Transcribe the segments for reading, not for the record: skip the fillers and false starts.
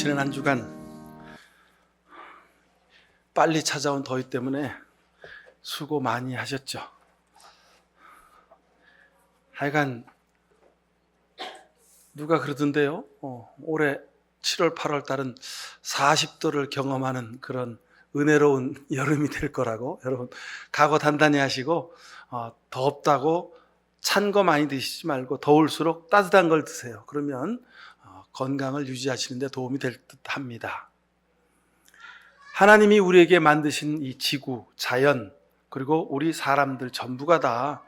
지난 한 주간 빨리 찾아온 더위 때문에 수고 많이 하셨죠. 하여간 누가 그러던데요. 올해 7월, 8월 달은 40도를 경험하는 그런 은혜로운 여름이 될 거라고. 여러분 각오 단단히 하시고 덥다고 찬 거 많이 드시지 말고 더울수록 따뜻한 걸 드세요. 그러면 건강을 유지하시는 데 도움이 될 듯합니다. 하나님이 우리에게 만드신 이 지구, 자연, 그리고 우리 사람들 전부가 다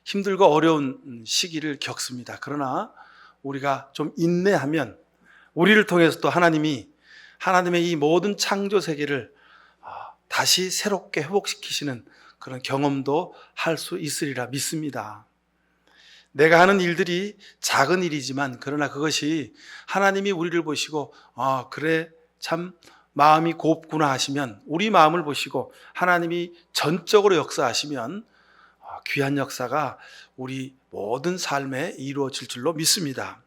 힘들고 어려운 시기를 겪습니다. 그러나 우리가 좀 인내하면 우리를 통해서 또 하나님이 하나님의 이 모든 창조 세계를 다시 새롭게 회복시키시는 그런 경험도 할 수 있으리라 믿습니다. 내가 하는 일들이 작은 일이지만 그러나 그것이 하나님이 우리를 보시고 그래 참 마음이 곱구나 하시면 우리 마음을 보시고 하나님이 전적으로 역사하시면 귀한 역사가 우리 모든 삶에 이루어질 줄로 믿습니다.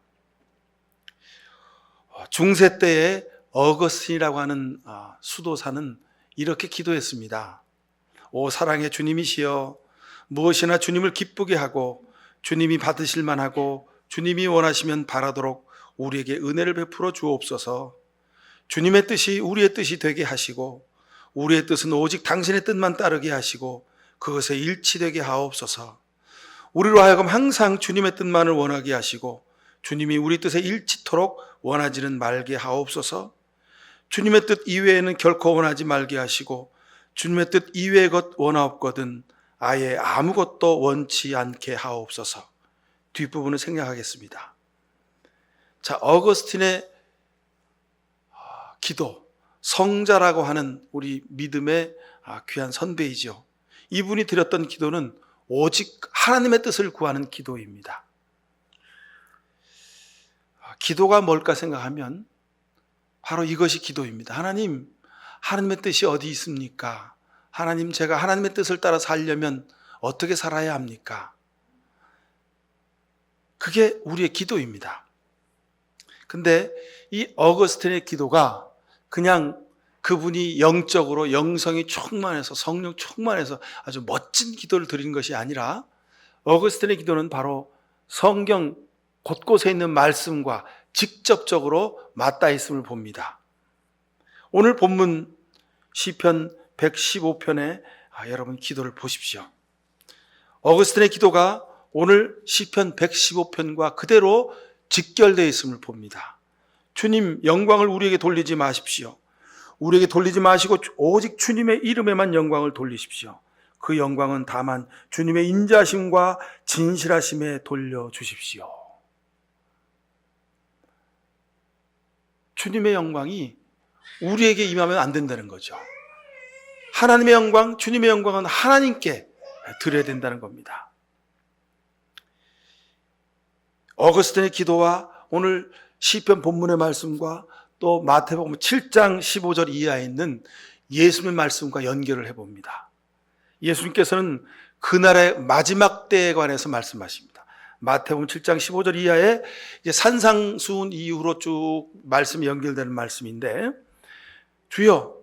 중세 때에 어거스틴이라고 하는 수도사는 이렇게 기도했습니다. 오 사랑의 주님이시여, 무엇이나 주님을 기쁘게 하고 주님이 받으실 만하고 주님이 원하시면 바라도록 우리에게 은혜를 베풀어 주옵소서. 주님의 뜻이 우리의 뜻이 되게 하시고 우리의 뜻은 오직 당신의 뜻만 따르게 하시고 그것에 일치되게 하옵소서. 우리로 하여금 항상 주님의 뜻만을 원하게 하시고 주님이 우리 뜻에 일치토록 원하지는 말게 하옵소서. 주님의 뜻 이외에는 결코 원하지 말게 하시고 주님의 뜻 이외의 것 원하옵거든 아예 아무것도 원치 않게 하옵소서. 뒷부분을 생략하겠습니다. 자, 어거스틴의 기도, 성자라고 하는 우리 믿음의 귀한 선배이죠. 이분이 드렸던 기도는 오직 하나님의 뜻을 구하는 기도입니다. 기도가 뭘까 생각하면 바로 이것이 기도입니다. 하나님, 하나님의 뜻이 어디 있습니까? 하나님, 제가 하나님의 뜻을 따라 살려면 어떻게 살아야 합니까? 그게 우리의 기도입니다. 근데 이 어거스틴의 기도가 그냥 그분이 영적으로 영성이 충만해서 성령 충만해서 아주 멋진 기도를 드리는 것이 아니라 어거스틴의 기도는 바로 성경 곳곳에 있는 말씀과 직접적으로 맞닿아 있음을 봅니다. 오늘 본문 시편 115편에 여러분 기도를 보십시오. 어거스틴의 기도가 오늘 시편 115편과 그대로 직결되어 있음을 봅니다. 주님, 영광을 우리에게 돌리지 마십시오. 우리에게 돌리지 마시고 오직 주님의 이름에만 영광을 돌리십시오. 그 영광은 다만 주님의 인자하심과 진실하심에 돌려주십시오. 주님의 영광이 우리에게 임하면 안 된다는 거죠. 하나님의 영광, 주님의 영광은 하나님께 드려야 된다는 겁니다. 어거스틴의 기도와 오늘 시편 본문의 말씀과 또 마태복음 7장 15절 이하에 있는 예수님의 말씀과 연결을 해봅니다. 예수님께서는 그날의 마지막 때에 관해서 말씀하십니다. 마태복음 7장 15절 이하에 이제 산상수훈 이후로 쭉 말씀이 연결되는 말씀인데 주여,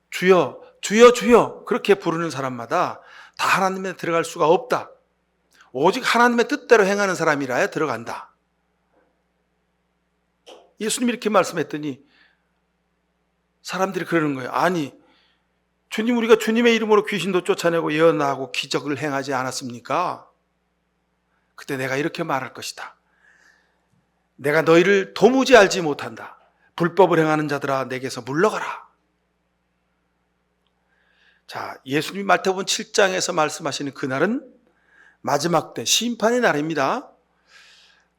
주여, 주여, 주여 그렇게 부르는 사람마다 다 하나님에 들어갈 수가 없다. 오직 하나님의 뜻대로 행하는 사람이라야 들어간다. 예수님이 이렇게 말씀했더니 사람들이 그러는 거예요. 아니, 주님, 우리가 주님의 이름으로 귀신도 쫓아내고 예언하고 기적을 행하지 않았습니까? 그때 내가 이렇게 말할 것이다. 내가 너희를 도무지 알지 못한다. 불법을 행하는 자들아 내게서 물러가라. 자, 예수님이 마태복음 7장에서 말씀하시는 그날은 마지막 때 심판의 날입니다.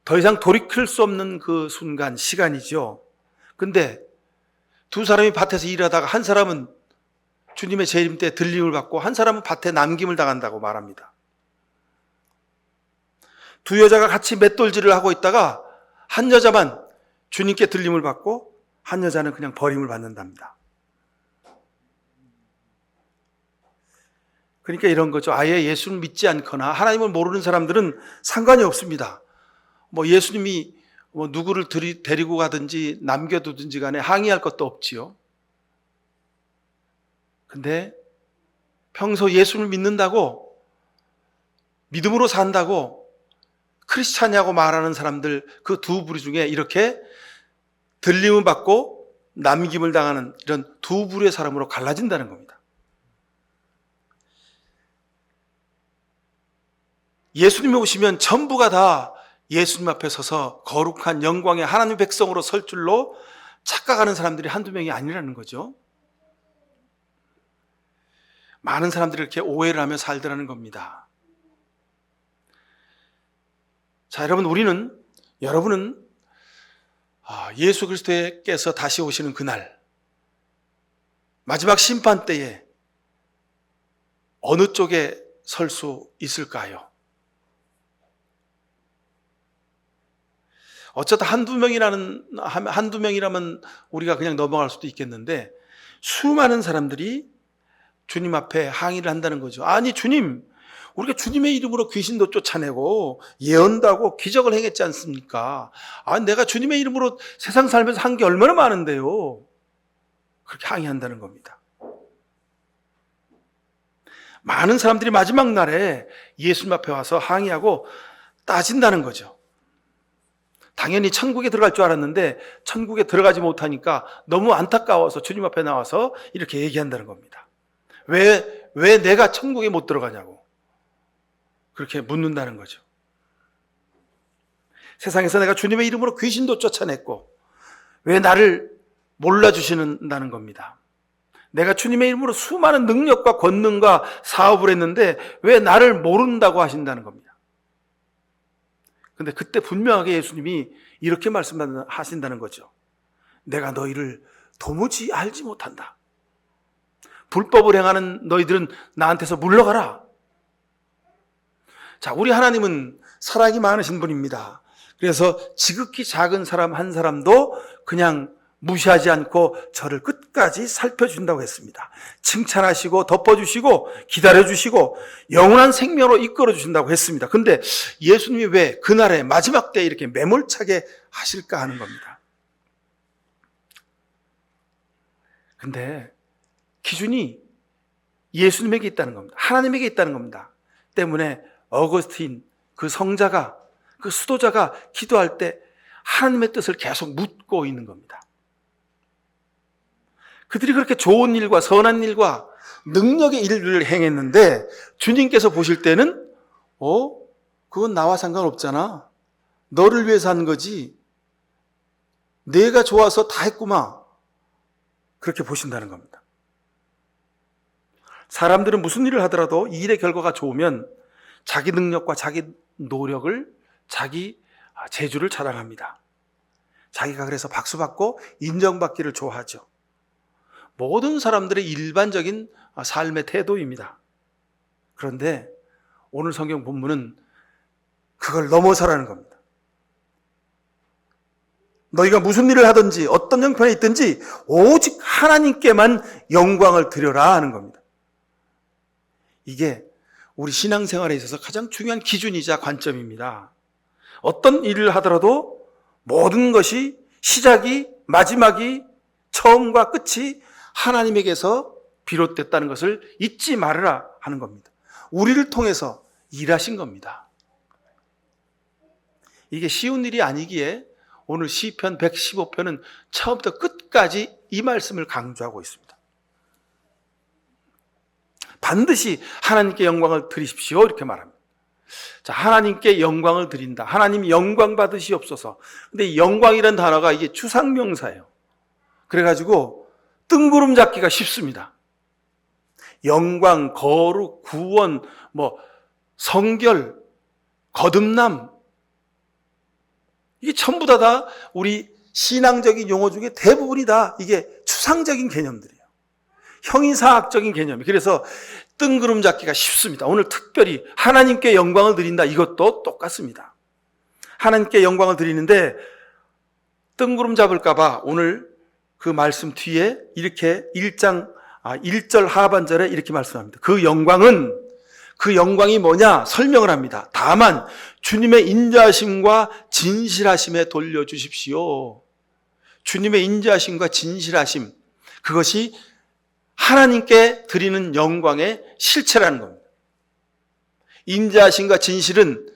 더 이상 돌이킬 수 없는 그 순간, 시간이죠. 근데 두 사람이 밭에서 일하다가 한 사람은 주님의 재림 때 들림을 받고 한 사람은 밭에 남김을 당한다고 말합니다. 두 여자가 같이 맷돌질을 하고 있다가 한 여자만 주님께 들림을 받고 한 여자는 그냥 버림을 받는답니다. 그러니까 이런 거죠. 아예 예수를 믿지 않거나 하나님을 모르는 사람들은 상관이 없습니다. 예수님이 뭐 누구를 데리고 가든지 남겨두든지 간에 항의할 것도 없지요. 근데 평소 예수를 믿는다고, 믿음으로 산다고 크리스찬이라고 말하는 사람들, 그 두 부류 중에 이렇게 들림을 받고 남김을 당하는 이런 두 부류의 사람으로 갈라진다는 겁니다. 예수님이 오시면 전부가 다 예수님 앞에 서서 거룩한 영광의 하나님의 백성으로 설 줄로 착각하는 사람들이 한두 명이 아니라는 거죠. 많은 사람들이 이렇게 오해를 하며 살더라는 겁니다. 자, 여러분은 예수 그리스도께서 다시 오시는 그날, 마지막 심판 때에 어느 쪽에 설 수 있을까요? 어쩌다 한두 명이라면 우리가 그냥 넘어갈 수도 있겠는데, 수많은 사람들이 주님 앞에 항의를 한다는 거죠. 아니, 주님, 우리가 주님의 이름으로 귀신도 쫓아내고 예언도 하고 기적을 행했지 않습니까? 내가 주님의 이름으로 세상 살면서 한 게 얼마나 많은데요. 그렇게 항의한다는 겁니다. 많은 사람들이 마지막 날에 예수님 앞에 와서 항의하고 따진다는 거죠. 당연히 천국에 들어갈 줄 알았는데 천국에 들어가지 못하니까 너무 안타까워서 주님 앞에 나와서 이렇게 얘기한다는 겁니다. 왜 내가 천국에 못 들어가냐고 그렇게 묻는다는 거죠. 세상에서 내가 주님의 이름으로 귀신도 쫓아냈고 왜 나를 몰라주시는다는 겁니다. 내가 주님의 이름으로 수많은 능력과 권능과 사업을 했는데 왜 나를 모른다고 하신다는 겁니다. 근데 그때 분명하게 예수님이 이렇게 말씀하신다는 거죠. 내가 너희를 도무지 알지 못한다. 불법을 행하는 너희들은 나한테서 물러가라. 자, 우리 하나님은 사랑이 많으신 분입니다. 그래서 지극히 작은 사람 한 사람도 그냥 무시하지 않고 저를 끝까지 살펴준다고 했습니다. 칭찬하시고 덮어주시고 기다려주시고 영원한 생명으로 이끌어주신다고 했습니다. 근데 예수님이 왜 그날의 마지막 때에 이렇게 매몰차게 하실까 하는 겁니다. 근데 기준이 예수님에게 있다는 겁니다. 하나님에게 있다는 겁니다. 때문에 어거스틴 그 성자가, 그 수도자가 기도할 때 하나님의 뜻을 계속 묻고 있는 겁니다. 그들이 그렇게 좋은 일과 선한 일과 능력의 일을 행했는데 주님께서 보실 때는 그건 나와 상관없잖아. 너를 위해서 한 거지. 내가 좋아서 다 했구만. 그렇게 보신다는 겁니다. 사람들은 무슨 일을 하더라도 이 일의 결과가 좋으면 자기 능력과 자기 노력을, 자기 재주를 자랑합니다. 자기가 그래서 박수받고 인정받기를 좋아하죠. 모든 사람들의 일반적인 삶의 태도입니다. 그런데 오늘 성경 본문은 그걸 넘어서라는 겁니다. 너희가 무슨 일을 하든지 어떤 형편에 있든지 오직 하나님께만 영광을 드려라 하는 겁니다. 이게 우리 신앙생활에 있어서 가장 중요한 기준이자 관점입니다. 어떤 일을 하더라도 모든 것이 시작이, 마지막이, 처음과 끝이 하나님에게서 비롯됐다는 것을 잊지 말으라 하는 겁니다. 우리를 통해서 일하신 겁니다. 이게 쉬운 일이 아니기에 오늘 시편 115편은 처음부터 끝까지 이 말씀을 강조하고 있습니다. 반드시 하나님께 영광을 드리십시오 이렇게 말합니다. 자, 하나님께 영광을 드린다. 하나님 영광 받으시옵소서. 근데 영광이라는 단어가 이게 추상명사예요. 그래가지고 뜬구름 잡기가 쉽습니다. 영광, 거룩, 구원, 성결, 거듭남, 이게 전부 다 우리 신앙적인 용어 중에 대부분이 다 이게 추상적인 개념들이에요. 형이상학적인 개념이. 그래서 뜬구름 잡기가 쉽습니다. 오늘 특별히 하나님께 영광을 드린다. 이것도 똑같습니다. 하나님께 영광을 드리는데 뜬구름 잡을까 봐 오늘 그 말씀 뒤에 이렇게 1절 하반절에 이렇게 말씀합니다. 그 영광은 그 영광이 뭐냐 설명을 합니다. 다만 주님의 인자하심과 진실하심에 돌려주십시오. 주님의 인자하심과 진실하심, 그것이 하나님께 드리는 영광의 실체라는 겁니다. 인자하심과 진실은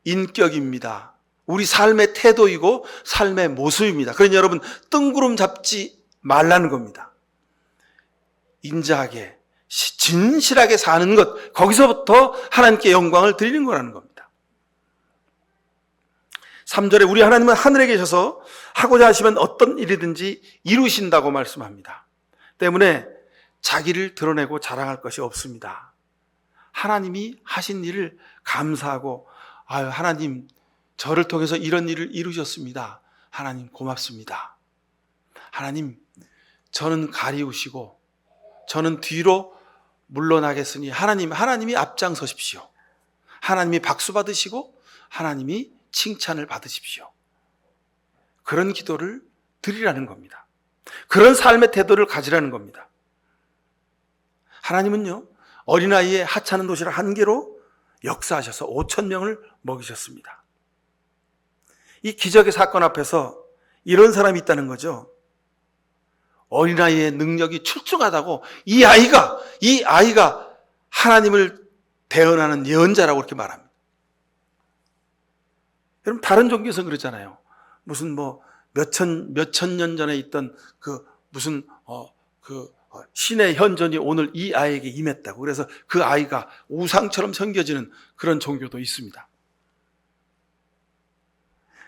인격입니다. 우리 삶의 태도이고 삶의 모습입니다. 그러니 여러분 뜬구름 잡지 말라는 겁니다. 인자하게 진실하게 사는 것, 거기서부터 하나님께 영광을 드리는 거라는 겁니다. 3절에 우리 하나님은 하늘에 계셔서 하고자 하시면 어떤 일이든지 이루신다고 말씀합니다. 때문에 자기를 드러내고 자랑할 것이 없습니다. 하나님이 하신 일을 감사하고 하나님 저를 통해서 이런 일을 이루셨습니다. 하나님 고맙습니다. 하나님 저는 가리우시고 저는 뒤로 물러나겠으니 하나님이 앞장서십시오. 하나님이 박수 받으시고 하나님이 칭찬을 받으십시오. 그런 기도를 드리라는 겁니다. 그런 삶의 태도를 가지라는 겁니다. 하나님은요, 어린아이의 하찮은 도시락 한 개로 역사하셔서 5,000명을 먹이셨습니다. 이 기적의 사건 앞에서 이런 사람이 있다는 거죠. 어린아이의 능력이 출중하다고 이 아이가 하나님을 대언하는 예언자라고 그렇게 말합니다. 여러분 다른 종교에서는 그러잖아요. 무슨 몇천 년 전에 있던 신의 현존이 오늘 이 아이에게 임했다고. 그래서 그 아이가 우상처럼 섬겨지는 그런 종교도 있습니다.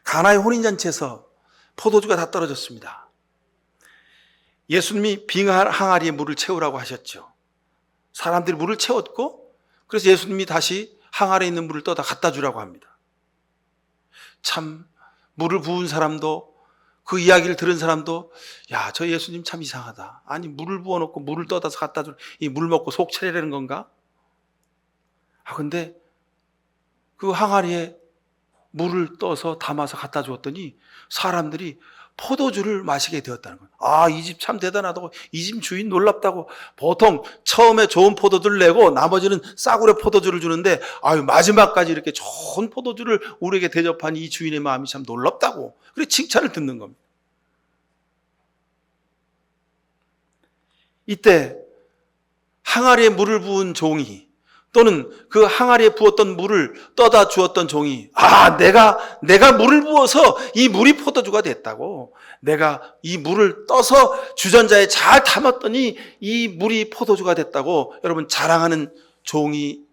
가나의 혼인잔치에서 포도주가 다 떨어졌습니다. 예수님이 빈 항아리에 물을 채우라고 하셨죠. 사람들이 물을 채웠고 그래서 예수님이 다시 항아리에 있는 물을 떠다 갖다 주라고 합니다. 참 물을 부은 사람도 그 이야기를 들은 사람도 저 예수님 참 이상하다. 아니 물을 부어놓고 물을 떠다서 갖다 주 이 물 먹고 속 차리라는 건가? 근데 그 항아리에 물을 떠서 담아서 갖다 주었더니 사람들이 포도주를 마시게 되었다는 거예요. 이 집 참 대단하다고, 이 집 주인 놀랍다고. 보통 처음에 좋은 포도주를 내고 나머지는 싸구려 포도주를 주는데 마지막까지 이렇게 좋은 포도주를 우리에게 대접한 이 주인의 마음이 참 놀랍다고. 그래 칭찬을 듣는 겁니다. 이때 항아리에 물을 부은 종이 또는 그 항아리에 부었던 물을 떠다 주었던 종이 내가 물을 부어서 이 물이 포도주가 됐다고, 내가 이 물을 떠서 주전자에 잘 담았더니 이 물이 포도주가 됐다고 여러분 자랑하는 종이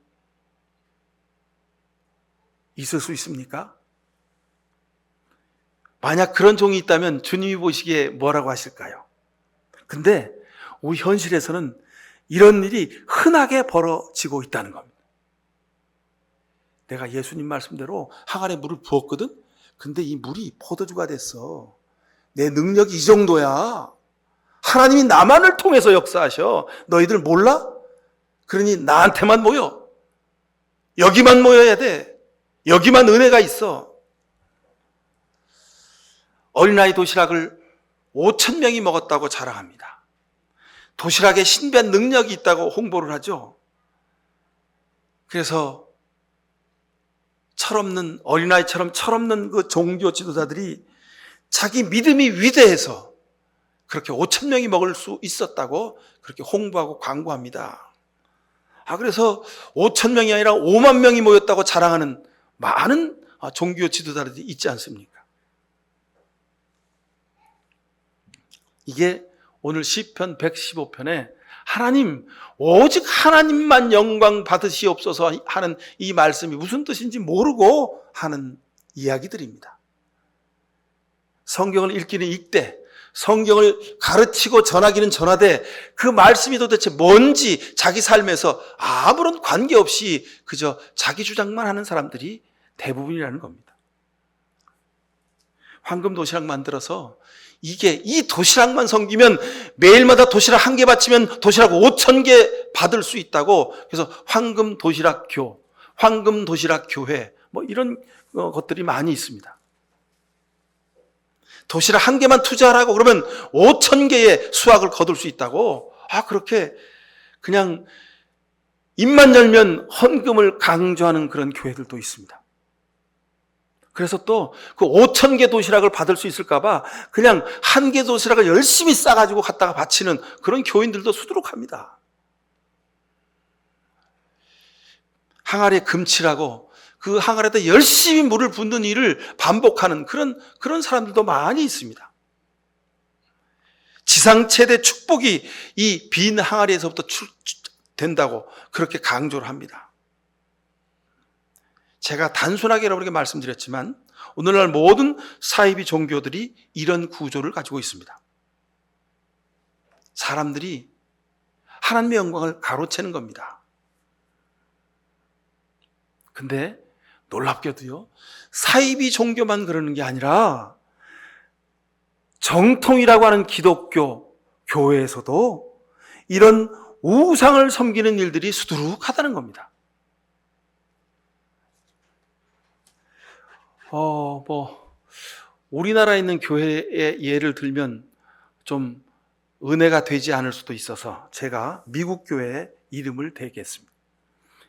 있을 수 있습니까? 만약 그런 종이 있다면 주님이 보시기에 뭐라고 하실까요? 근데 우리 현실에서는 이런 일이 흔하게 벌어지고 있다는 겁니다. 내가 예수님 말씀대로 항아리에 물을 부었거든? 근데 이 물이 포도주가 됐어. 내 능력이 이 정도야. 하나님이 나만을 통해서 역사하셔. 너희들 몰라? 그러니 나한테만 모여. 여기만 모여야 돼. 여기만 은혜가 있어. 어린아이 도시락을 5,000명이 먹었다고 자랑합니다. 도시락에 신비한 능력이 있다고 홍보를 하죠. 그래서 철없는 어린아이처럼 철없는 그 종교 지도자들이 자기 믿음이 위대해서 그렇게 5,000명이 먹을 수 있었다고 그렇게 홍보하고 광고합니다. 그래서 5,000명이 아니라 5만 명이 모였다고 자랑하는 많은 종교 지도자들이 있지 않습니까? 이게 오늘 시편 115편에 하나님 오직 하나님만 영광 받으시옵소서 하는 이 말씀이 무슨 뜻인지 모르고 하는 이야기들입니다. 성경을 읽기는 읽되 성경을 가르치고 전하기는 전하되 그 말씀이 도대체 뭔지 자기 삶에서 아무런 관계없이 그저 자기 주장만 하는 사람들이 대부분이라는 겁니다. 황금 도시락 만들어서 이 도시락만 섬기면 매일마다 도시락 한 개 바치면 도시락 5,000개 받을 수 있다고. 그래서 황금 도시락 교회 이런 것들이 많이 있습니다. 도시락 한 개만 투자하라고 그러면 5,000개의 수확을 거둘 수 있다고. 그렇게 그냥 입만 열면 헌금을 강조하는 그런 교회들도 있습니다. 그래서 또 그 5,000개 도시락을 받을 수 있을까봐 그냥 1개 도시락을 열심히 싸가지고 갖다가 바치는 그런 교인들도 수두룩합니다. 항아리에 금칠하고 그 항아리에다 열심히 물을 붓는 일을 반복하는 그런 사람들도 많이 있습니다. 지상 최대 축복이 이 빈 항아리에서부터 된다고 그렇게 강조를 합니다. 제가 단순하게 여러분에게 말씀드렸지만 오늘날 모든 사이비 종교들이 이런 구조를 가지고 있습니다. 사람들이 하나님의 영광을 가로채는 겁니다. 근데 놀랍게도요, 사이비 종교만 그러는 게 아니라 정통이라고 하는 기독교 교회에서도 이런 우상을 섬기는 일들이 수두룩하다는 겁니다. 우리나라에 있는 교회의 예를 들면 좀 은혜가 되지 않을 수도 있어서 제가 미국 교회의 이름을 대겠습니다.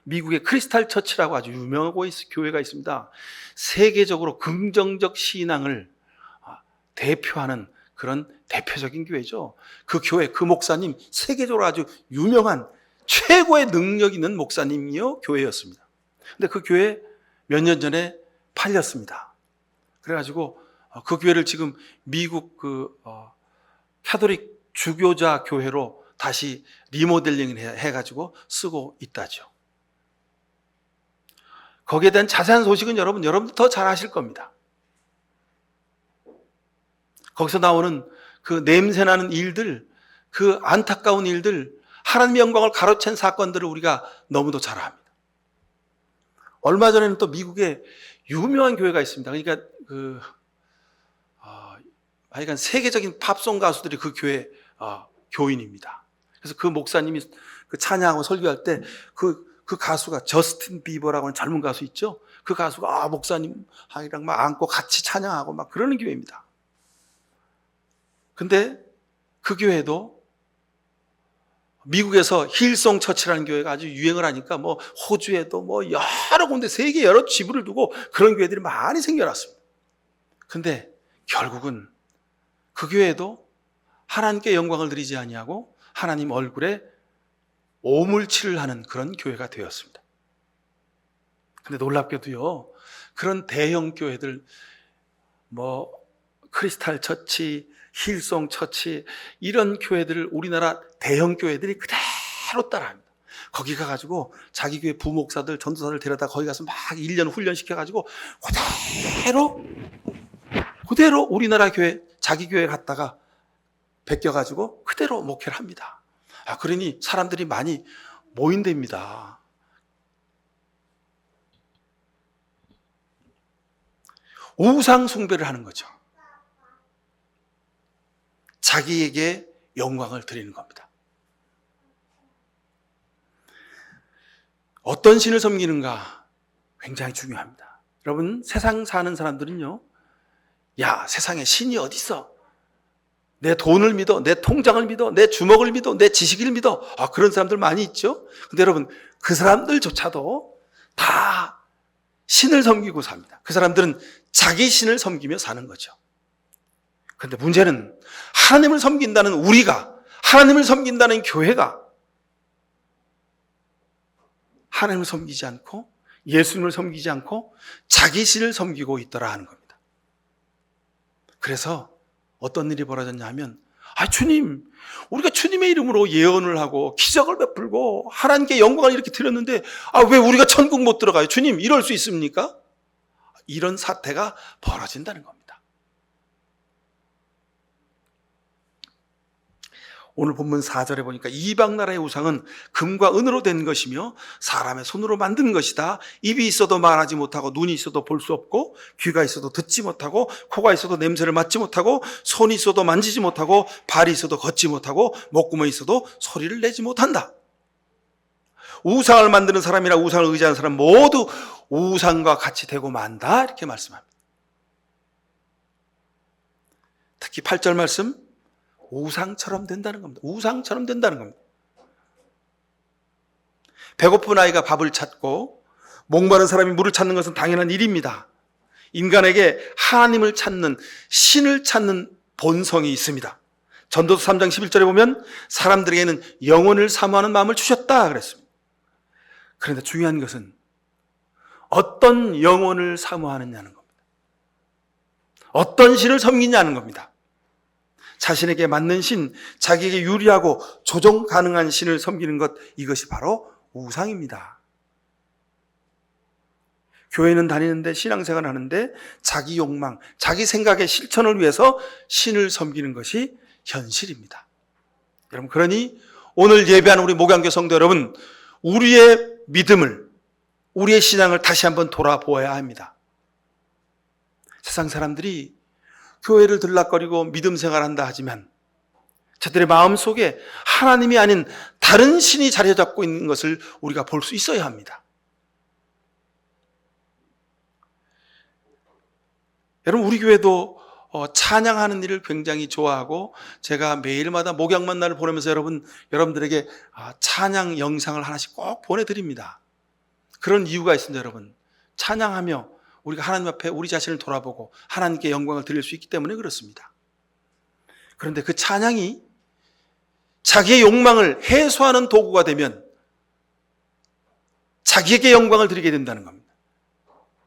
미국의 크리스탈 처치라고 아주 유명하고 교회가 있습니다. 세계적으로 긍정적 신앙을 대표하는 그런 대표적인 교회죠. 그 교회, 그 목사님 세계적으로 아주 유명한 최고의 능력 있는 목사님이요 교회였습니다. 근데 그 교회 몇 년 전에 팔렸습니다. 그래가지고 그 교회를 지금 미국 카톨릭 주교자 교회로 다시 리모델링을 해가지고 쓰고 있다죠. 거기에 대한 자세한 소식은 여러분들 더 잘 아실 겁니다. 거기서 나오는 그 냄새나는 일들, 그 안타까운 일들, 하나님의 영광을 가로챈 사건들을 우리가 너무도 잘 압니다. 얼마 전에는 또 미국에 유명한 교회가 있습니다. 그러니까 하여간 세계적인 팝송 가수들이 그 교회 교인입니다. 그래서 그 목사님이 그 찬양하고 설교할 때 그 가수가 저스틴 비버라고 하는 젊은 가수 있죠? 그 가수가 목사님이랑 막 안고 같이 찬양하고 막 그러는 교회입니다. 근데 그 교회도 미국에서 힐송 처치라는 교회가 아주 유행을 하니까 호주에도 여러 군데 세계 여러 지부를 두고 그런 교회들이 많이 생겨났습니다. 근데 결국은 그 교회도 하나님께 영광을 드리지 아니하고 하나님 얼굴에 오물칠을 하는 그런 교회가 되었습니다. 근데 놀랍게도요, 그런 대형 교회들, 크리스탈 처치, 힐송 처치, 이런 교회들을 우리나라 대형 교회들이 그대로 따라합니다. 거기 가가지고 자기 교회 부목사들, 전도사들 데려다 거기 가서 막 1년 훈련시켜가지고 그대로 우리나라 교회, 자기 교회 갔다가 베껴가지고 그대로 목회를 합니다. 그러니 사람들이 많이 모인답니다. 우상 숭배를 하는 거죠. 자기에게 영광을 드리는 겁니다. 어떤 신을 섬기는가 굉장히 중요합니다. 여러분, 세상 사는 사람들은요, 세상에 신이 어디 있어? 내 돈을 믿어, 내 통장을 믿어, 내 주먹을 믿어, 내 지식을 믿어. 그런 사람들 많이 있죠. 근데 여러분, 그 사람들조차도 다 신을 섬기고 삽니다. 그 사람들은 자기 신을 섬기며 사는 거죠. 그런데 문제는 하나님을 섬긴다는 우리가, 하나님을 섬긴다는 교회가 하나님을 섬기지 않고 예수님을 섬기지 않고 자기 신을 섬기고 있더라 하는 겁니다. 그래서 어떤 일이 벌어졌냐 하면, 주님, 우리가 주님의 이름으로 예언을 하고 기적을 베풀고 하나님께 영광을 이렇게 드렸는데 왜 우리가 천국 못 들어가요? 주님, 이럴 수 있습니까? 이런 사태가 벌어진다는 겁니다. 오늘 본문 4절에 보니까 이방 나라의 우상은 금과 은으로 된 것이며 사람의 손으로 만든 것이다. 입이 있어도 말하지 못하고 눈이 있어도 볼 수 없고 귀가 있어도 듣지 못하고 코가 있어도 냄새를 맡지 못하고 손이 있어도 만지지 못하고 발이 있어도 걷지 못하고 목구멍이 있어도 소리를 내지 못한다. 우상을 만드는 사람이나 우상을 의지하는 사람 모두 우상과 같이 되고 만다, 이렇게 말씀합니다. 특히 8절 말씀, 우상처럼 된다는 겁니다. 우상처럼 된다는 겁니다. 배고픈 아이가 밥을 찾고 목마른 사람이 물을 찾는 것은 당연한 일입니다. 인간에게 하나님을 찾는, 신을 찾는 본성이 있습니다. 전도서 3장 11절에 보면 사람들에게는 영혼을 사모하는 마음을 주셨다 그랬습니다. 그런데 중요한 것은 어떤 영혼을 사모하느냐는 겁니다. 어떤 신을 섬기냐는 겁니다. 자신에게 맞는 신, 자기에게 유리하고 조정 가능한 신을 섬기는 것, 이것이 바로 우상입니다. 교회는 다니는데, 신앙생활을 하는데 자기 욕망, 자기 생각의 실천을 위해서 신을 섬기는 것이 현실입니다. 여러분, 그러니 오늘 예배하는 우리 목양교 성도 여러분, 우리의 믿음을, 우리의 신앙을 다시 한번 돌아보아야 합니다. 세상 사람들이 교회를 들락거리고 믿음 생활한다 하지만 저들의 마음속에 하나님이 아닌 다른 신이 자리 잡고 있는 것을 우리가 볼 수 있어야 합니다. 여러분, 우리 교회도 찬양하는 일을 굉장히 좋아하고 제가 매일마다 목양 만날을 보내면서 여러분들에게 찬양 영상을 하나씩 꼭 보내드립니다. 그런 이유가 있습니다. 여러분, 찬양하며 우리가 하나님 앞에 우리 자신을 돌아보고 하나님께 영광을 드릴 수 있기 때문에 그렇습니다. 그런데 그 찬양이 자기의 욕망을 해소하는 도구가 되면 자기에게 영광을 드리게 된다는 겁니다.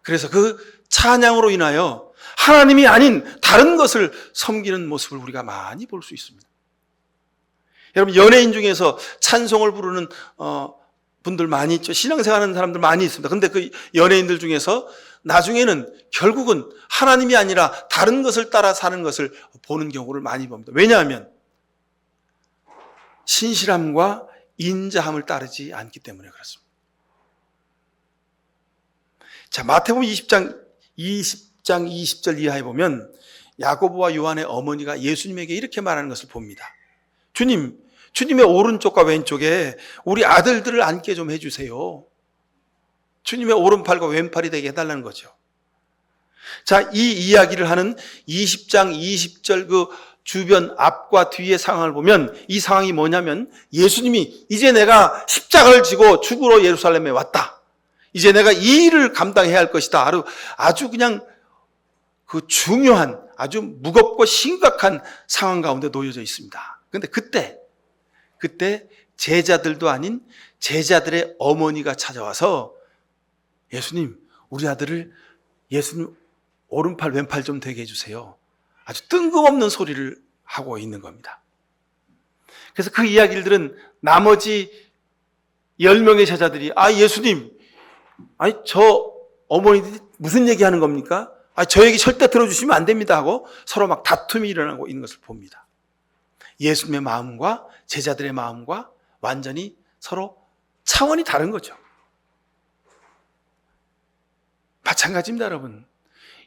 그래서 그 찬양으로 인하여 하나님이 아닌 다른 것을 섬기는 모습을 우리가 많이 볼 수 있습니다. 여러분, 연예인 중에서 찬송을 부르는 분들 많이 있죠. 신앙생활하는 사람들 많이 있습니다. 그런데 그 연예인들 중에서 나중에는 결국은 하나님이 아니라 다른 것을 따라 사는 것을 보는 경우를 많이 봅니다. 왜냐하면 신실함과 인자함을 따르지 않기 때문에 그렇습니다. 자, 마태복음 20장 20절 이하에 보면 야고보와 요한의 어머니가 예수님에게 이렇게 말하는 것을 봅니다. 주님의 오른쪽과 왼쪽에 우리 아들들을 앉게 좀 해주세요. 주님의 오른팔과 왼팔이 되게 해달라는 거죠. 자, 이 이야기를 하는 20장 20절 그 주변 앞과 뒤의 상황을 보면 이 상황이 뭐냐면 예수님이 이제 내가 십자가를 지고 죽으러 예루살렘에 왔다. 이제 내가 이 일을 감당해야 할 것이다. 아주 그냥 그 중요한 아주 무겁고 심각한 상황 가운데 놓여져 있습니다. 그런데 그때 제자들도 아닌 제자들의 어머니가 찾아와서 예수님, 우리 아들을 예수님 오른팔 왼팔 좀 되게 해주세요. 아주 뜬금없는 소리를 하고 있는 겁니다. 그래서 그 이야기를 들은 나머지 10명의 제자들이 예수님, 저 어머니들이 무슨 얘기하는 겁니까? 저 얘기 절대 들어주시면 안 됩니다 하고 서로 막 다툼이 일어나고 있는 것을 봅니다. 예수님의 마음과 제자들의 마음과 완전히 서로 차원이 다른 거죠. 마찬가지입니다, 여러분.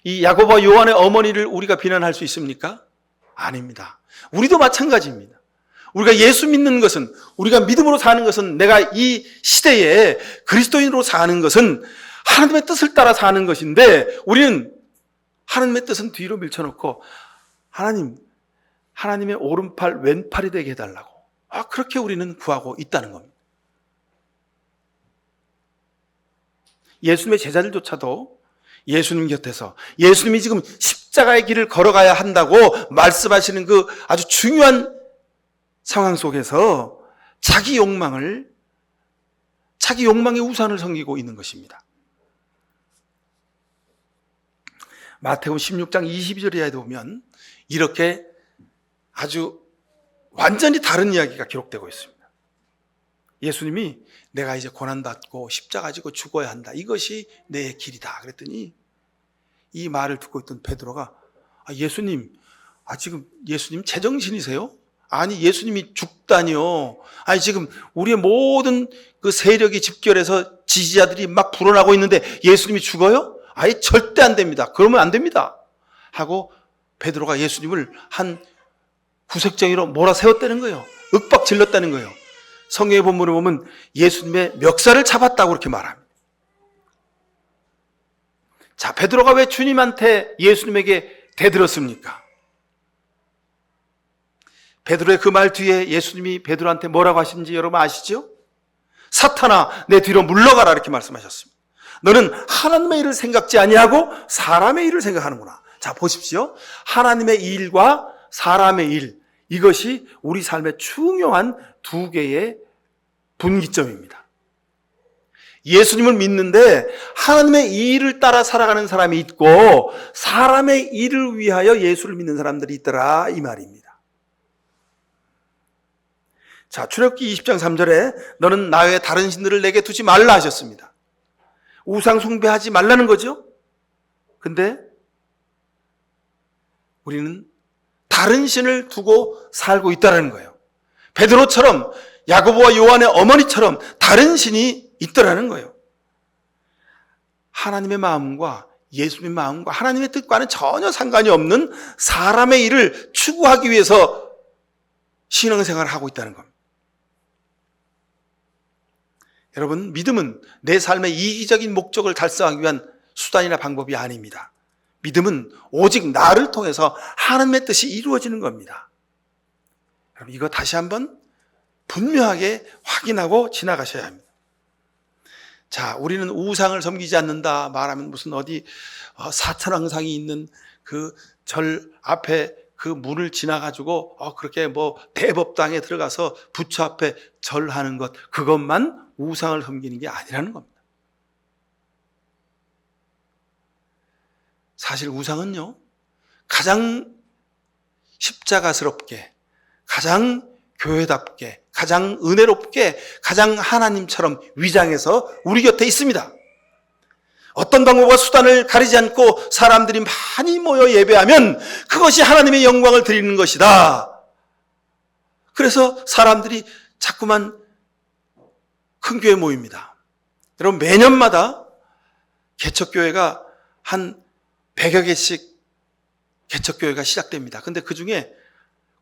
이 야고보와 요한의 어머니를 우리가 비난할 수 있습니까? 아닙니다. 우리도 마찬가지입니다. 우리가 예수 믿는 것은, 우리가 믿음으로 사는 것은, 내가 이 시대에 그리스도인으로 사는 것은 하나님의 뜻을 따라 사는 것인데 우리는 하나님의 뜻은 뒤로 밀쳐놓고 하나님의 오른팔 왼팔이 되게 해달라고 그렇게 우리는 구하고 있다는 겁니다. 예수님의 제자들조차도 예수님 곁에서 예수님이 지금 십자가의 길을 걸어가야 한다고 말씀하시는 그 아주 중요한 상황 속에서 자기 욕망의 우상을 섬기고 있는 것입니다. 마태복음 16장 22절에 보면 이렇게 아주 완전히 다른 이야기가 기록되고 있습니다. 예수님이 내가 이제 고난받고 십자가 지고 죽어야 한다. 이것이 내 길이다. 그랬더니 이 말을 듣고 있던 베드로가 예수님, 지금 예수님 제정신이세요? 아니, 예수님이 죽다니요. 지금 우리의 모든 그 세력이 집결해서 지지자들이 막 불어나고 있는데 예수님이 죽어요? 절대 안 됩니다. 그러면 안 됩니다. 하고 베드로가 예수님을 한 구색쟁이로 몰아세웠다는 거예요. 윽박 질렀다는 거예요. 성경의 본문을 보면 예수님의 멱살을 잡았다고 그렇게 말합니다. 자, 베드로가 왜 주님한테 예수님에게 대들었습니까? 베드로의 그 말 뒤에 예수님이 베드로한테 뭐라고 하시는지 여러분 아시죠? 사탄아 내 뒤로 물러가라 이렇게 말씀하셨습니다. 너는 하나님의 일을 생각지 아니하고 사람의 일을 생각하는구나. 자, 보십시오. 하나님의 일과 사람의 일, 이것이 우리 삶의 중요한 두 개의 분기점입니다. 예수님을 믿는데 하나님의 일을 따라 살아가는 사람이 있고 사람의 일을 위하여 예수를 믿는 사람들이 있더라, 이 말입니다. 자, 출애굽기 20장 3절에 너는 나 외에 다른 신들을 내게 두지 말라 하셨습니다. 우상 숭배하지 말라는 거죠. 근데 우리는 다른 신을 두고 살고 있다는 거예요. 베드로처럼, 야고보와 요한의 어머니처럼 다른 신이 있더라는 거예요. 하나님의 마음과 예수님의 마음과 하나님의 뜻과는 전혀 상관이 없는 사람의 일을 추구하기 위해서 신앙생활을 하고 있다는 겁니다. 여러분, 믿음은 내 삶의 이기적인 목적을 달성하기 위한 수단이나 방법이 아닙니다. 믿음은 오직 나를 통해서 하나님의 뜻이 이루어지는 겁니다. 여러분, 이거 다시 한번 분명하게 확인하고 지나가셔야 합니다. 자, 우리는 우상을 섬기지 않는다 말하면 무슨 어디 사천왕상이 있는 그 절 앞에 그 문을 지나가지고 그렇게 뭐 대법당에 들어가서 부처 앞에 절하는 것, 그것만 우상을 섬기는 게 아니라는 겁니다. 사실 우상은요, 가장 십자가스럽게, 가장 교회답게, 가장 은혜롭게, 가장 하나님처럼 위장해서 우리 곁에 있습니다. 어떤 방법과 수단을 가리지 않고 사람들이 많이 모여 예배하면 그것이 하나님의 영광을 드리는 것이다. 그래서 사람들이 자꾸만 큰 교회 모입니다. 여러분, 매년마다 개척교회가 한 100여 개씩 개척교회가 시작됩니다. 근데 그 중에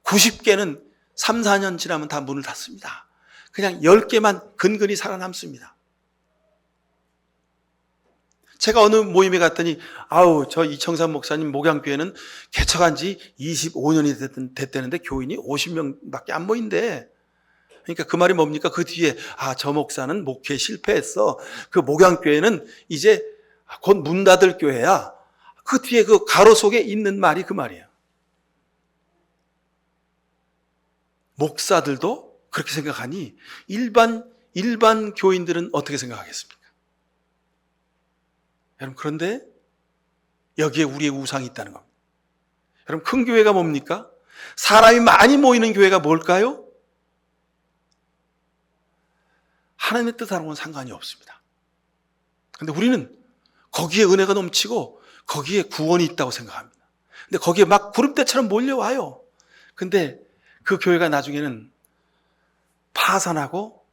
90개는 3, 4년 지나면 다 문을 닫습니다. 그냥 10개만 근근히 살아남습니다. 제가 어느 모임에 갔더니 저 이청삼 목사님 목양교회는 개척한 지 25년이 됐다는데 교인이 50명밖에 안 모인대. 그러니까 그 말이 뭡니까? 그 뒤에 저 목사는 목회 실패했어. 그 목양교회는 이제 곧 문 닫을 교회야. 그 뒤에 그 가로 속에 있는 말이 그 말이에요. 목사들도 그렇게 생각하니 일반 교인들은 어떻게 생각하겠습니까? 여러분, 그런데 여기에 우리의 우상이 있다는 겁니다. 여러분, 큰 교회가 뭡니까? 사람이 많이 모이는 교회가 뭘까요? 하나님의 뜻하고는 상관이 없습니다. 그런데 우리는 거기에 은혜가 넘치고 거기에 구원이 있다고 생각합니다. 근데 거기에 막 구름대처럼 몰려와요. 근데 그 교회가 나중에는 파산하고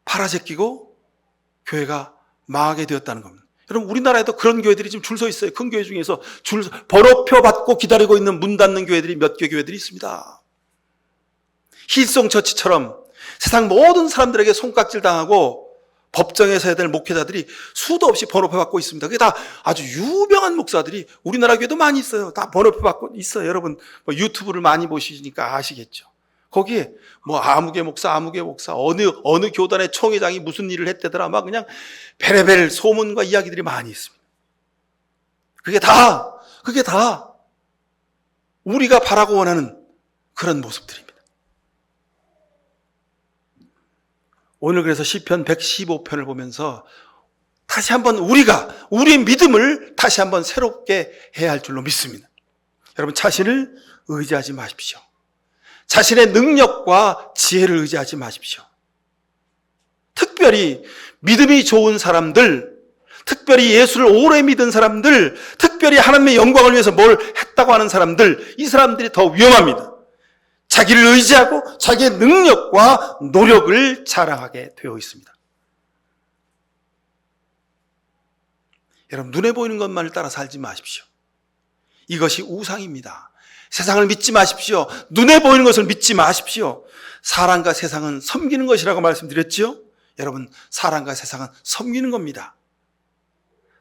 팔아제끼고 교회가 망하게 되었다는 겁니다. 여러분, 우리나라에도 그런 교회들이 지금 줄 서 있어요. 큰 교회 중에서 번호표 받고 기다리고 있는 문 닫는 교회들이 몇 개 교회들이 있습니다. 힐송 처치처럼 세상 모든 사람들에게 손깍질 당하고 법정에서 해야 될 목회자들이 수도 없이 번호표 받고 있습니다. 그게 다 아주 유명한 목사들이 우리나라 교회도 많이 있어요. 다 번호표 받고 있어요. 여러분, 유튜브를 많이 보시니까 아시겠죠. 거기에 아무개 목사, 어느 교단의 총회장이 무슨 일을 했대더라, 막 그냥 베레벨 소문과 이야기들이 많이 있습니다. 그게 다 우리가 바라고 원하는 그런 모습들입니다. 오늘 그래서 시편 115편을 보면서 다시 한번 우리의 믿음을 다시 한번 새롭게 해야 할 줄로 믿습니다. 여러분, 자신을 의지하지 마십시오. 자신의 능력과 지혜를 의지하지 마십시오. 특별히 믿음이 좋은 사람들, 특별히 예수를 오래 믿은 사람들, 특별히 하나님의 영광을 위해서 뭘 했다고 하는 사람들, 이 사람들이 더 위험합니다. 자기를 의지하고 자기의 능력과 노력을 자랑하게 되어 있습니다. 여러분, 눈에 보이는 것만을 따라 살지 마십시오. 이것이 우상입니다. 세상을 믿지 마십시오. 눈에 보이는 것을 믿지 마십시오. 사람과 세상은 섬기는 것이라고 말씀드렸지요? 여러분, 사람과 세상은 섬기는 겁니다.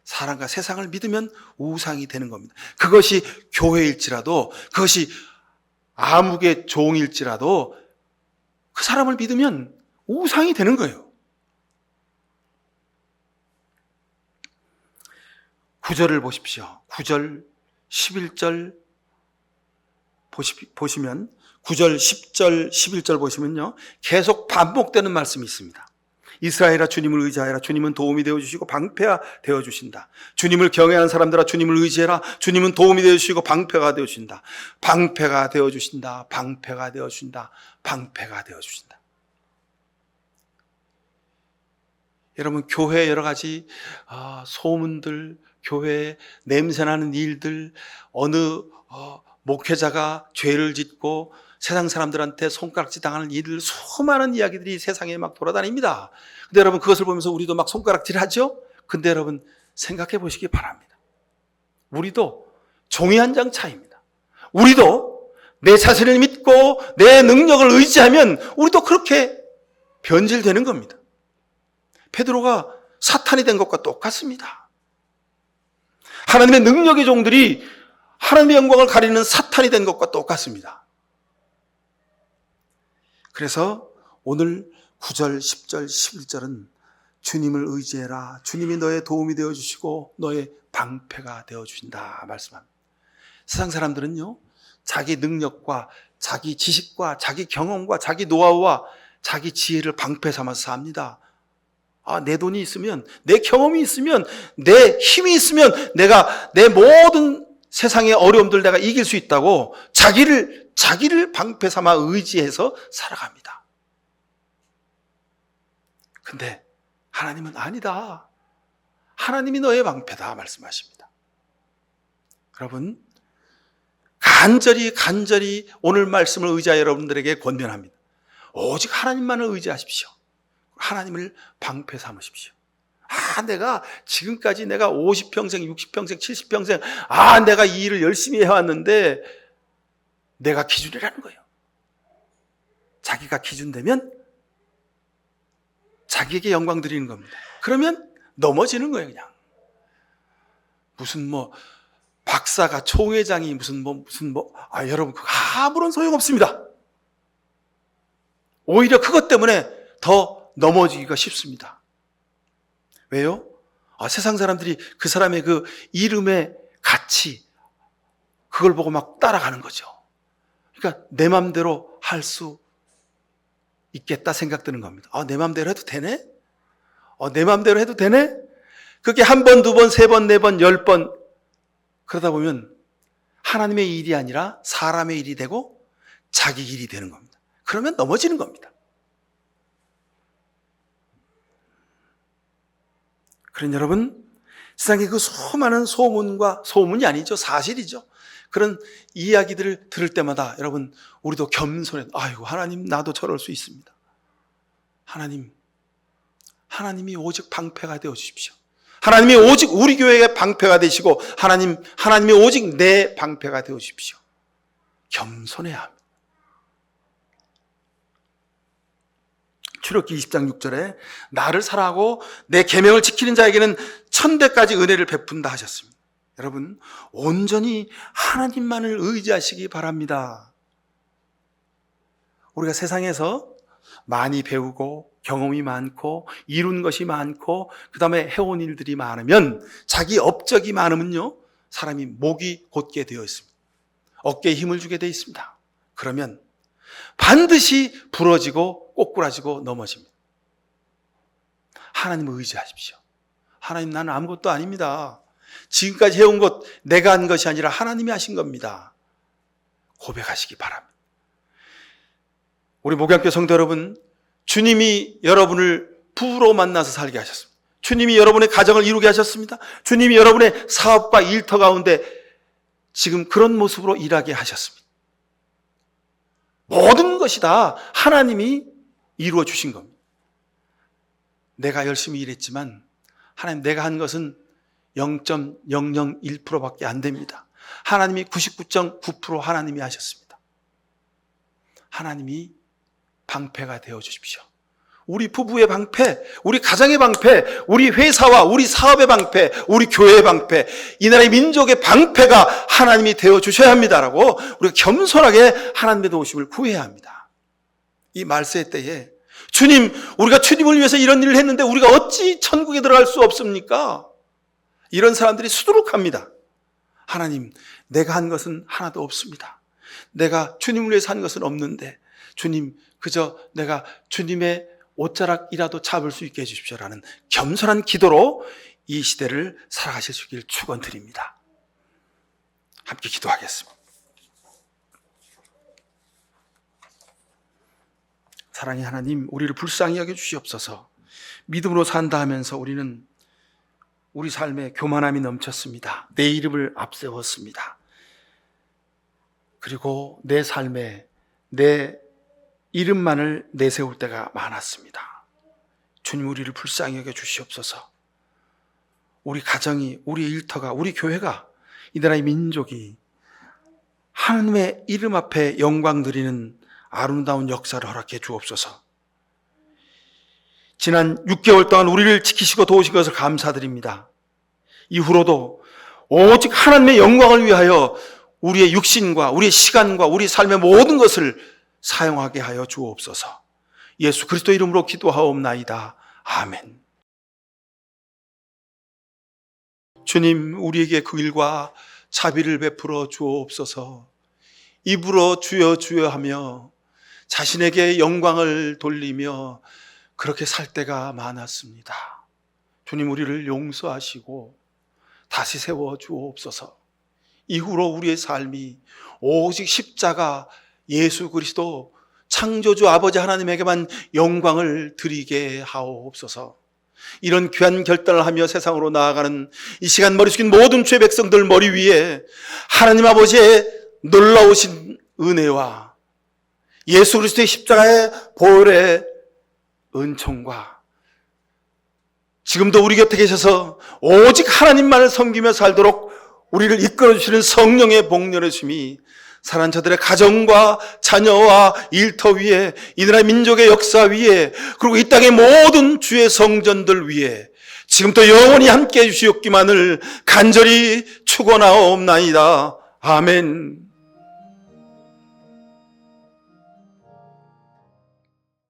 사람과 세상을 믿으면 우상이 되는 겁니다. 그것이 교회일지라도, 그것이 아무개 종일지라도 그 사람을 믿으면 우상이 되는 거예요. 9절을 보십시오. 9절, 11절 보시면 9절, 10절, 11절 보시면요. 계속 반복되는 말씀이 있습니다. 이스라엘아 주님을 의지하여라. 주님은 도움이 되어주시고 방패가 되어주신다. 주님을 경외하는 사람들아 주님을 의지해라. 주님은 도움이 되어주시고 방패가 되어주신다. 방패가 되어주신다. 방패가 되어주신다. 방패가 되어주신다. 여러분, 교회에 여러 가지 소문들, 교회에 냄새나는 일들, 어느 목회자가 죄를 짓고 세상 사람들한테 손가락질 당하는 일들, 수많은 이야기들이 세상에 막 돌아다닙니다. 근데 여러분, 그것을 보면서 우리도 막 손가락질 하죠? 근데 여러분, 생각해 보시기 바랍니다. 우리도 종이 한 장 차이입니다. 우리도 내 자신을 믿고 내 능력을 의지하면 우리도 그렇게 변질되는 겁니다. 베드로가 사탄이 된 것과 똑같습니다. 하나님의 능력의 종들이 하나님의 영광을 가리는 사탄이 된 것과 똑같습니다. 그래서 오늘 9절, 10절, 11절은 주님을 의지해라. 주님이 너의 도움이 되어주시고 너의 방패가 되어주신다 말씀합니다. 세상 사람들은요, 자기 능력과 자기 지식과 자기 경험과 자기 노하우와 자기 지혜를 방패 삼아서 삽니다. 내 돈이 있으면, 내 경험이 있으면, 내 힘이 있으면 내가 내 모든 세상의 어려움들 내가 이길 수 있다고 자기를 방패 삼아 의지해서 살아갑니다. 근데 하나님은 아니다. 하나님이 너의 방패다 말씀하십니다. 여러분, 간절히 오늘 말씀을 의지하여 여러분들에게 권면합니다. 오직 하나님만을 의지하십시오. 하나님을 방패 삼으십시오. 내가 지금까지 내가 50평생, 60평생, 70평생 내가 이 일을 열심히 해왔는데 내가 기준이라는 거예요. 자기가 기준 되면 자기에게 영광 드리는 겁니다. 그러면 넘어지는 거예요, 그냥. 무슨 박사가, 총회장이 여러분, 그거 아무런 소용없습니다. 오히려 그것 때문에 더 넘어지기가 쉽습니다. 왜요? 세상 사람들이 그 사람의 그 이름의 가치, 그걸 보고 막 따라가는 거죠. 그러니까 내 맘대로 할 수 있겠다 생각드는 겁니다. 내 맘대로 해도 되네? 내 맘대로 해도 되네? 그게 한 번, 두 번, 세 번, 네 번, 10번 그러다 보면 하나님의 일이 아니라 사람의 일이 되고 자기 일이 되는 겁니다. 그러면 넘어지는 겁니다. 그런 여러분, 세상에 그 수많은 소문이 아니죠. 사실이죠. 그런 이야기들을 들을 때마다 여러분, 우리도 겸손해. 하나님, 나도 저럴 수 있습니다. 하나님이 오직 방패가 되어 주십시오. 하나님이 오직 우리 교회의 방패가 되시고 하나님이 오직 내 방패가 되어 주십시오. 겸손해야 합니다. 출애굽기 20장 6절에 나를 사랑하고 내 계명을 지키는 자에게는 1000배까지 은혜를 베푼다 하셨습니다. 여러분, 온전히 하나님만을 의지하시기 바랍니다. 우리가 세상에서 많이 배우고 경험이 많고 이룬 것이 많고 그 다음에 해온 일들이 많으면, 자기 업적이 많으면요, 사람이 목이 곧게 되어 있습니다. 어깨에 힘을 주게 되어 있습니다. 그러면 반드시 부러지고 꼬꾸라지고 넘어집니다. 하나님을 의지하십시오. 하나님, 나는 아무것도 아닙니다. 지금까지 해온 것 내가 한 것이 아니라 하나님이 하신 겁니다. 고백하시기 바랍니다. 우리 목양교 성도 여러분, 주님이 여러분을 부부로 만나서 살게 하셨습니다. 주님이 여러분의 가정을 이루게 하셨습니다. 주님이 여러분의 사업과 일터 가운데 지금 그런 모습으로 일하게 하셨습니다. 모든 것이 다 하나님이 이루어 주신 겁니다. 내가 열심히 일했지만 하나님, 내가 한 것은 0.001%밖에 안 됩니다. 하나님이 99.9% 하나님이 하셨습니다. 하나님이 방패가 되어 주십시오. 우리 부부의 방패, 우리 가정의 방패, 우리 회사와 우리 사업의 방패, 우리 교회의 방패, 이 나라의 민족의 방패가 하나님이 되어 주셔야 합니다라고 우리가 겸손하게 하나님의 도우심을 구해야 합니다. 이 말세 때에 주님, 우리가 주님을 위해서 이런 일을 했는데 우리가 어찌 천국에 들어갈 수 없습니까? 이런 사람들이 수두룩합니다. 하나님, 내가 한 것은 하나도 없습니다. 내가 주님을 위해서 한 것은 없는데 주님, 그저 내가 주님의 옷자락이라도 잡을 수 있게 해주십시오라는 겸손한 기도로 이 시대를 살아가실 수 있기를 축원드립니다. 함께 기도하겠습니다. 사랑의 하나님, 우리를 불쌍히 여겨 주시옵소서. 믿음으로 산다 하면서 우리는 우리 삶에 교만함이 넘쳤습니다. 내 이름을 앞세웠습니다. 그리고 내 삶에 내 이름만을 내세울 때가 많았습니다. 주님, 우리를 불쌍히 여겨 주시옵소서. 우리 가정이, 우리 일터가, 우리 교회가, 이 나라의 민족이 하나님의 이름 앞에 영광 드리는 아름다운 역사를 허락해 주옵소서. 지난 6개월 동안 우리를 지키시고 도우신 것을 감사드립니다. 이후로도 오직 하나님의 영광을 위하여 우리의 육신과 우리의 시간과 우리 삶의 모든 것을 사용하게 하여 주옵소서. 예수 그리스도 이름으로 기도하옵나이다. 아멘. 주님, 우리에게 그 일과 자비를 베풀어 주옵소서. 입으로 주여 주여 하며 자신에게 영광을 돌리며 그렇게 살 때가 많았습니다. 주님, 우리를 용서하시고 다시 세워 주옵소서. 이후로 우리의 삶이 오직 십자가 예수 그리스도 창조주 아버지 하나님에게만 영광을 드리게 하옵소서. 이런 귀한 결단을 하며 세상으로 나아가는 이 시간 머리 숙인 모든 주의 백성들 머리 위에 하나님 아버지의 놀라우신 은혜와 예수 그리스도의 십자가의 보혈의 은총과 지금도 우리 곁에 계셔서 오직 하나님만을 섬기며 살도록 우리를 이끌어주시는 성령의 복렬하심이 사랑하는 저들의 가정과 자녀와 일터 위에, 이 나라의 민족의 역사 위에, 그리고 이 땅의 모든 주의 성전들 위에 지금도 영원히 함께해 주시옵기만을 간절히 축원하옵나이다. 아멘.